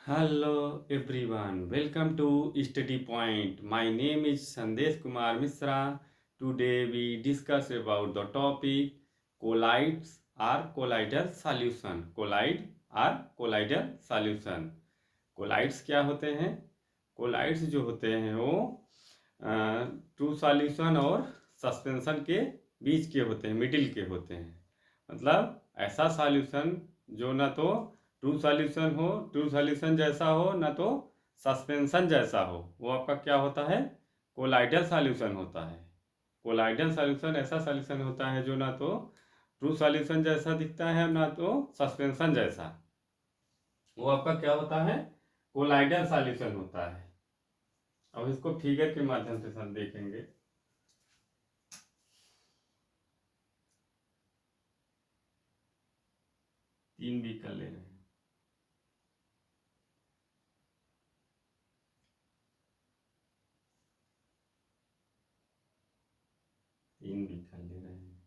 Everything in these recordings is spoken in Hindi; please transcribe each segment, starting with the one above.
Hello everyone, welcome to Study Point. My name is Sandesh Kumar Misra. Today we discuss about the topic colloids or colloidal solution. Colloid or colloidal solution. Colloids क्या होते हैं? Colloids जो होते हैं वो ट्रू सॉल्यूशन और सस्पेंशन के बीच के होते हैं, मिडिल के होते हैं। मतलब ऐसा सॉल्यूशन जो ना तो ट्रू सॉल्यूशन जैसा हो ना तो सस्पेंशन जैसा हो, वो आपका क्या होता है? कोलाइडल सॉल्यूशन होता है। कोलाइडल सॉल्यूशन ऐसा सॉल्यूशन होता है जो ना तो ट्रू सॉल्यूशन जैसा दिखता है ना तो सस्पेंशन जैसा, वो आपका क्या होता है? कोलाइडल सॉल्यूशन होता है। अब इसको फिगर के माध्यम से हम देखेंगे। तीन भी कर ले रहे हैं। तीन भी कर ले रहे हैं।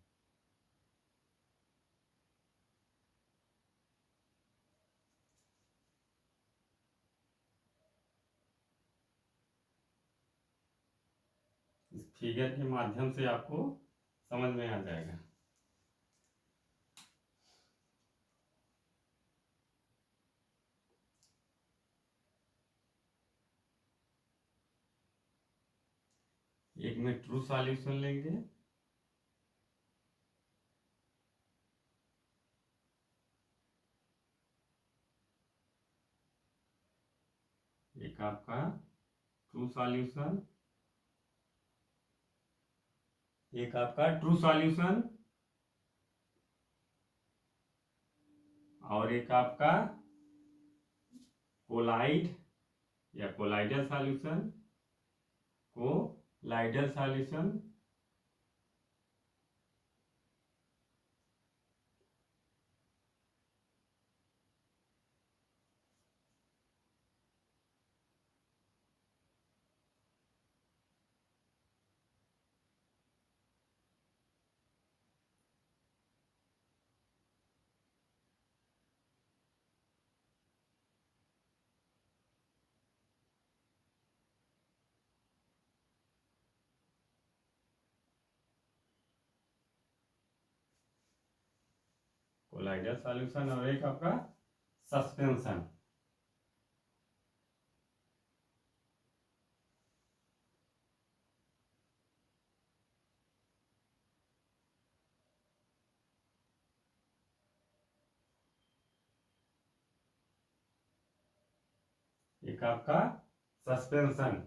इस फिगर के माध्यम से आपको समझ में आ जाएगा। एक में ट्रू सॉल्यूशन लेंगे, एक आपका ट्रू सॉल्यूशन, एक आपका ट्रू सॉल्यूशन और एक आपका कोलाइड या colloidal solution, colloidal solution. Colloidal solution और एक आपका सस्पेंशन। एक आपका सस्पेंशन।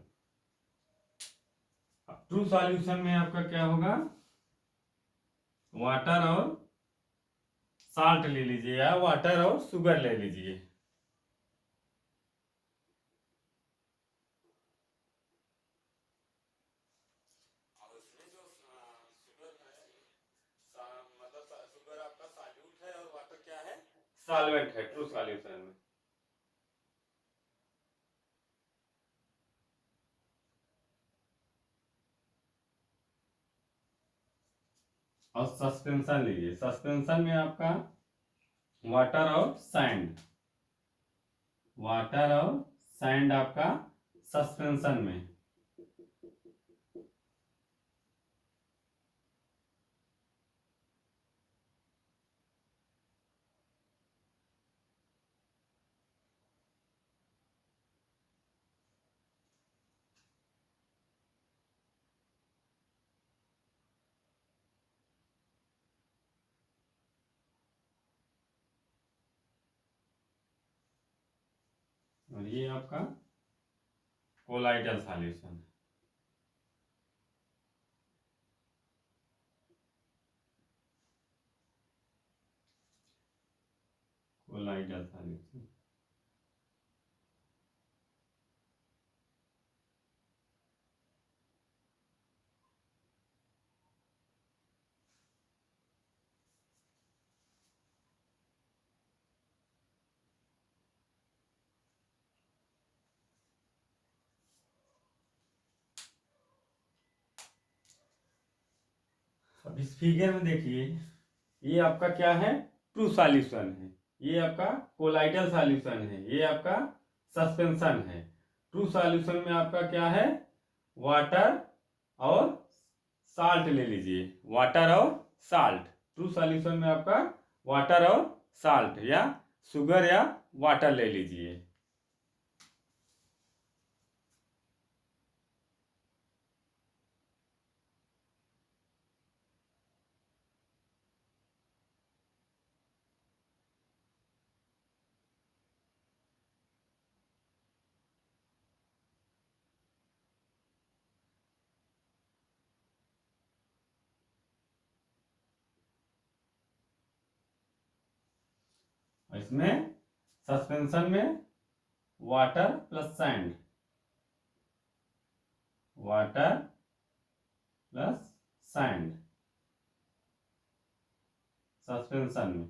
ट्रू सॉल्यूशन में आपका क्या होगा? वाटर और साल्ट ले लीजिए या वाटर और शुगर ले लीजिए। और उसमें जो शुगर है, मतलब शुगर आपका सॉल्यूट है और वाटर क्या है? सॉल्वेंट है ट्रू सॉल्यूशन में। और सस्पेंशन लीजिए, सस्पेंशन में आपका वाटर और सैंड, वाटर और सैंड आपका सस्पेंशन में। और ये आपका कोलाइडल सॉल्यूशन। Colloidal solution. अब इस फिगर में देखिए, ये आपका क्या है? ट्रू सॉल्यूशन है। ये आपका कोलाइडल सॉल्यूशन है। ये आपका सस्पेंशन है। ट्रू सॉल्यूशन में आपका क्या है, वाटर और साल्ट ले लीजिए, वाटर और साल्ट। ट्रू सॉल्यूशन में आपका वाटर और साल्ट या शुगर या वाटर ले लीजिए। इसमें सस्पेंशन में water plus sand, water plus sand suspension में।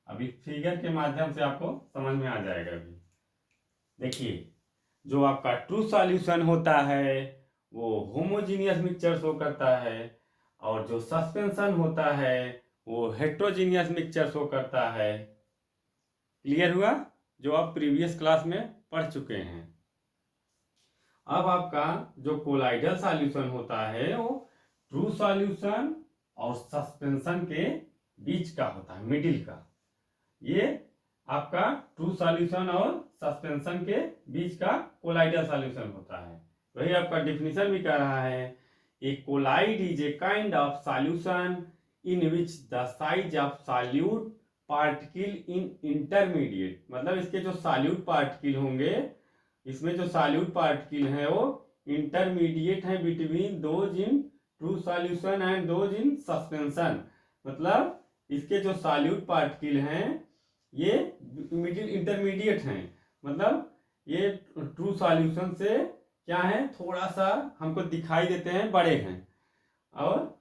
अभी फिगर के माध्यम से आपको समझ में आ जाएगा। अभी देखिए, जो आपका ट्रू सॉल्यूशन होता है वो होमोजीनियस मिक्सचर शो करता है, और जो सस्पेंशन होता है वो हेट्रोजीनियस मिक्सचर शो करता है। क्लियर हुआ, जो आप प्रीवियस क्लास में पढ़ चुके हैं। अब आपका जो कोलाइडल सॉल्यूशन होता है वो ट्रू सॉल्यूशन और सस्पेंशन के बीच का होता है, मिडिल का। ये आपका ट्रू सॉल्यूशन और सस्पेंशन के बीच का कोलाइडल सॉल्यूशन होता है। वही आपका डिफिनीशन भी कह रहा है, a colloid is a kind of solution in which the size of solute particle in intermediate. मतलब इसके जो सॉल्यूट पार्टिकल होंगे, इसमें जो सॉल्यूट पार्टिकल है वो इंटरमीडिएट है between those in true solution and those in suspension. मतलब इसके जो सॉल्यूट पार्टिकल हैं ये मिडिल इंटरमीडिएट हैं। मतलब ये ट्रू सॉल्यूशन से क्या है, थोड़ा सा हमको दिखाई देते हैं, बड़े हैं, और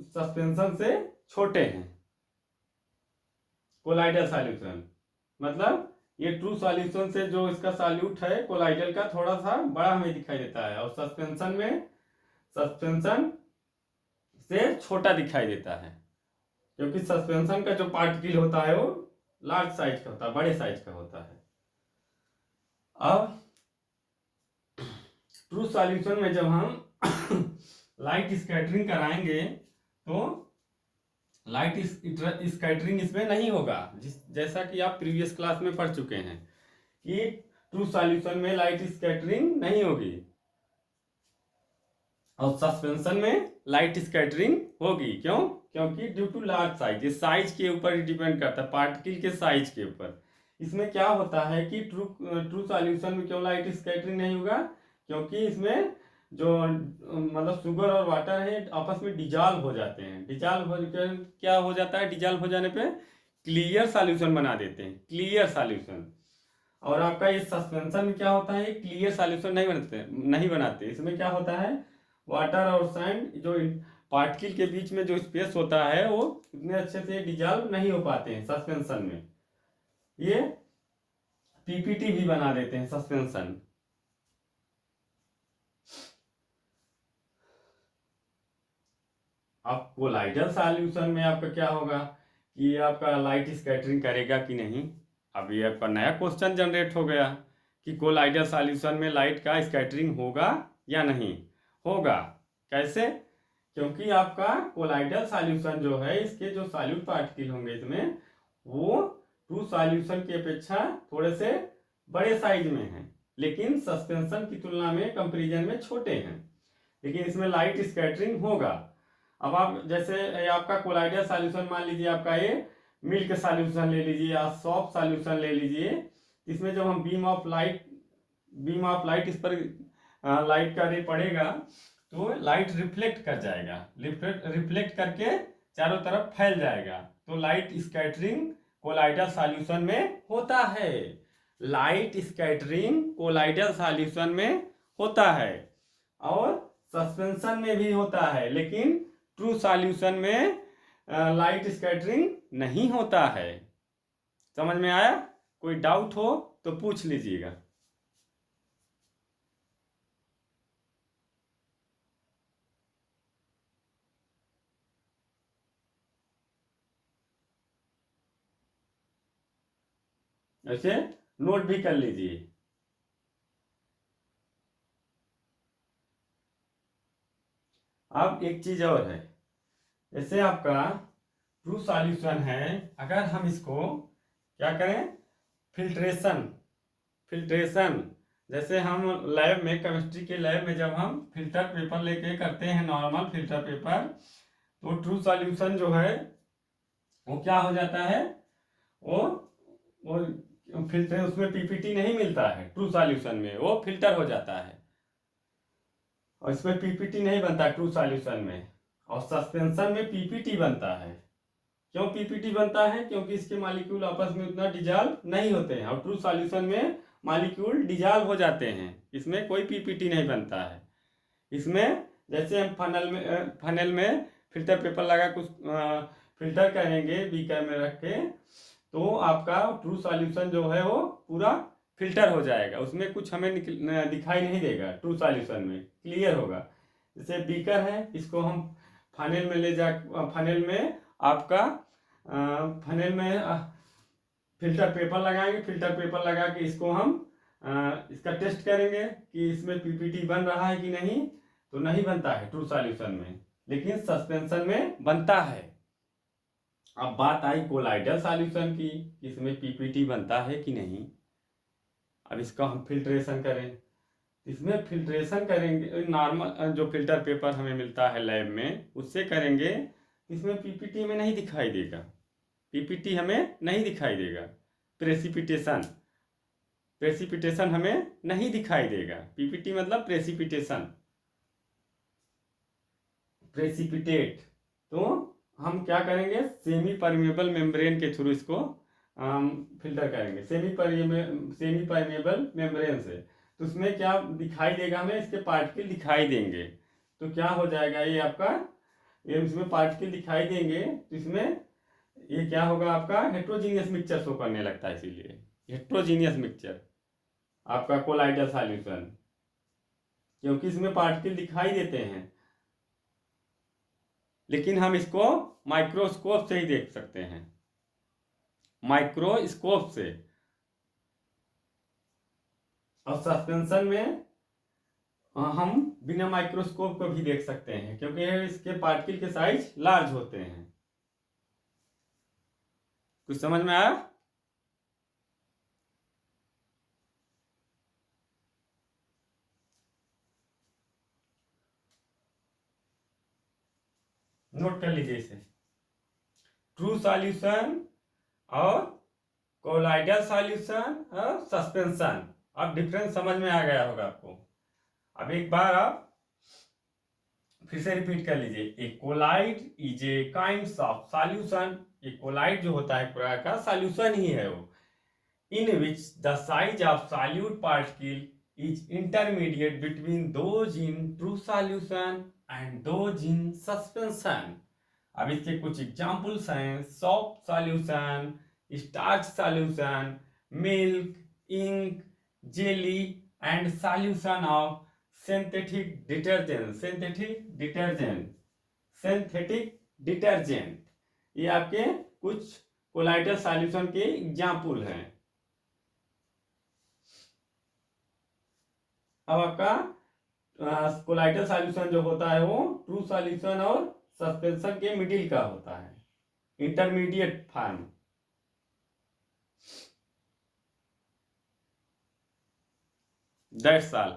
सस्पेंशन से छोटे हैं। कोलाइडल सॉल्यूशन मतलब ये ट्रू सॉल्यूशन से जो इसका सॉल्यूट है कोलाइडल का, थोड़ा सा बड़ा हमें दिखाई देता है, और सस्पेंशन से छोटा दिखाई देता है, क्योंकि सस्पेंशन का जो पार्टिकल होता है वो लार्ज साइज का होता है, बड़े साइज का होता है। अब ट्रू सॉल्यूशन में जब हम लाइट स्कैटरिंग कराएंगे तो लाइट स्कैटरिंग इसमें नहीं होगा, जैसा कि आप प्रीवियस क्लास में पढ़ चुके हैं कि ट्रू सॉल्यूशन में लाइट स्कैटरिंग नहीं होगी, और सस्पेंशन में लाइट स्कैटरिंग होगी। क्यों? क्योंकि ड्यू टू लार्ज साइज, ये साइज के ऊपर डिपेंड करता है, पार्टिकल के साइज के ऊपर। इसमें क्या होता है कि ट्रू सॉल्यूशन में क्यों लाइट स्कैटरिंग नहीं होगा, क्योंकि इसमें जो मतलब शुगर और वाटर है आपस में डिजॉल्व हो जाते हैं। डिजॉल्व हो क्या हो जाता है, डिजॉल्व हो जाने पे क्लियर सॉल्यूशन बना देते हैं, क्लियर सॉल्यूशन। और आपका ये सस्पेंशन में क्या होता है, क्लियर सॉल्यूशन नहीं बनाते। इसमें क्या होता है, वाटर और सैंड जो पार्टिकल के बीच में जो स्पेस होता है वो इतने अच्छे से डिजॉल्व नहीं हो पाते हैं सस्पेंशन में। ये पीपीटी भी बना देते हैं सस्पेंशन। अब कोलाइडल सॉल्यूशन में आपका क्या होगा कि आपका लाइट स्कैटरिंग करेगा कि नहीं। अब ये आपका नया क्वेश्चन जनरेट हो गया कि कोलाइडल सॉल्यूशन में लाइट का स्कैटरिंग होगा या नहीं होगा। कैसे? क्योंकि आपका कोलाइडल सॉल्यूशन जो है, इसके जो सॉल्यूट पार्टिकल होंगे इसमें, वो ट्रू सॉल्यूशन की अपेक्षा थोड़े से बड़े साइज में हैं, लेकिन सस्पेंशन की तुलना में कंपैरिजन में छोटे हैं, लेकिन इसमें लाइट स्कैटरिंग होगा। अब आप जैसे आपका कोलाइडल सॉल्यूशन मान लीजिए, आपका ये मिल्क सॉल्यूशन ले लीजिए या सॉफ्ट सॉल्यूशन ले लीजिए। इसमें जब हम बीम ऑफ लाइट इस पर लाइट का रे पड़ेगा तो लाइट रिफ्लेक्ट कर जाएगा, रिफ्लेक्ट करके चारों तरफ फैल जाएगा। तो लाइट स्कैटरिंग कोलाइडल सॉल्यूशन में होता है, लाइट स्कैटरिंग कोलाइडल सॉल्यूशन में होता है, और सस्पेंशन में भी होता है, लेकिन ट्रू सॉल्यूशन में लाइट स्कैटरिंग नहीं होता है। समझ में आया? कोई डाउट हो तो पूछ लीजिएगा। ऐसे नोट भी कर लीजिए। अब एक चीज और है, जैसे आपका ट्रू सॉल्यूशन है, अगर हम इसको क्या करें, फिल्ट्रेशन, फिल्ट्रेशन जैसे हम लैब में, केमिस्ट्री के लैब में जब हम फिल्टर पेपर लेके करते हैं, नॉर्मल फिल्टर पेपर, तो ट्रू सॉल्यूशन जो है वो क्या हो जाता है, वो वो फिल्टर, उसमें पीपीटी नहीं मिलता है, ट्रू सॉल्यूशन में वो फिल्टर हो जाता है और इसमें पीपीटी नहीं बनता ट्रू सॉल्यूशन में, और सस्पेंशन में पीपीटी बनता है। क्यों पीपीटी बनता है? क्योंकि इसके मॉलिक्यूल आपस में उतना डिजॉल्व नहीं होते हैं, और ट्रू सॉल्यूशन में मॉलिक्यूल डिजॉल्व हो जाते हैं, इसमें कोई पीपीटी नहीं बनता है। इसमें जैसे हम फनल में फिल्टर पेपर लगा कुछ फिल्टर करेंगे बीकर में रख के, तो आपका ट्रू सॉल्यूशन जो है वो पूरा फिल्टर हो जाएगा, उसमें कुछ हमें दिखाई नहीं देगा, ट्रू सॉल्यूशन में क्लियर होगा। जैसे बीकर है, इसको हम फनल में ले जा, फनल में आपका फनल में फिल्टर पेपर लगाएंगे, फिल्टर पेपर लगा के इसको हम इसका टेस्ट करेंगे कि इसमें पीपीटी बन रहा है कि नहीं, तो नहीं बनता है ट्रू सॉल्यूशन में, लेकिन सस्पेंशन में बनता है। अब बात आई कोलाइडल सॉल्यूशन की, इसमें पीपीटी बनता है कि नहीं। अब इसका हम फिल्ट्रेशन करें, इसमें फिल्ट्रेशन करेंगे, नॉर्मल जो फिल्टर पेपर हमें मिलता है लैब में उससे करेंगे, इसमें पीपीटी में नहीं दिखाई देगा, पीपीटी हमें नहीं दिखाई देगा। प्रेसिपिटेशन, प्रेसिपिटेशन हमें नहीं दिखाई देगा, पीपीटी मतलब प्रेसिपिटेशन, प्रेसिपिटेट। तो हम क्या करेंगे, सेमी परमेबल मेम्ब्रेन के थ्रू इसको फिल्टर करेंगे, सेमी परमेबल मेम्ब्रेन से। तो उसमें क्या दिखाई देगा हमें, इसके पार्टिकल दिखाई देंगे। तो क्या हो जाएगा, ये आपका, ये इसमें पार्टिकल दिखाई देंगे, तो इसमें ये क्या होगा, आपका हेट्रोजीनियस मिक्सचर शो करने लगता है, इसीलिए हेट्रोजीनियस मिक्सचर आपका कोलाइडल सॉल्यूशन, क्योंकि इसमें पार्टिकल दिखाई देते हैं, लेकिन हम इसको माइक्रोस्कोप से ही देख सकते हैं, माइक्रोस्कोप से। और सस्पेंशन में हम बिना माइक्रोस्कोप को भी देख सकते हैं, क्योंकि इसके पार्टिकल के साइज लार्ज होते हैं। कुछ समझ में आया? नोट कर लीजिए इसे, ट्रू सॉल्यूशन और कोलाइडल सॉल्यूशन और सस्पेंशन। अब डिफरेंस समझ में आ गया होगा आपको। अब एक बार आप फिर से रिपीट कर लीजिए, a colloid is a kind of solution. A colloid जो होता है प्रकार का सॉल्यूशन ही है वो, in which the size of solute particle is intermediate between those in true solution and those in suspension. अब इसके कुछ एग्जाम्पल्स हैं, soft solution, starch solution, milk, ink, jelly and solution of synthetic detergent, synthetic detergent, synthetic detergent. ये आपके कुछ कोलाइडल सॉल्यूशन के एग्जाम्पल हैं। अब आपका कोलाइडल सॉल्यूशन जो होता है वो ट्रू सॉल्यूशन और सस्पेंशन के मिडिल का होता है, इंटरमीडिएट फॉर्म। That's all.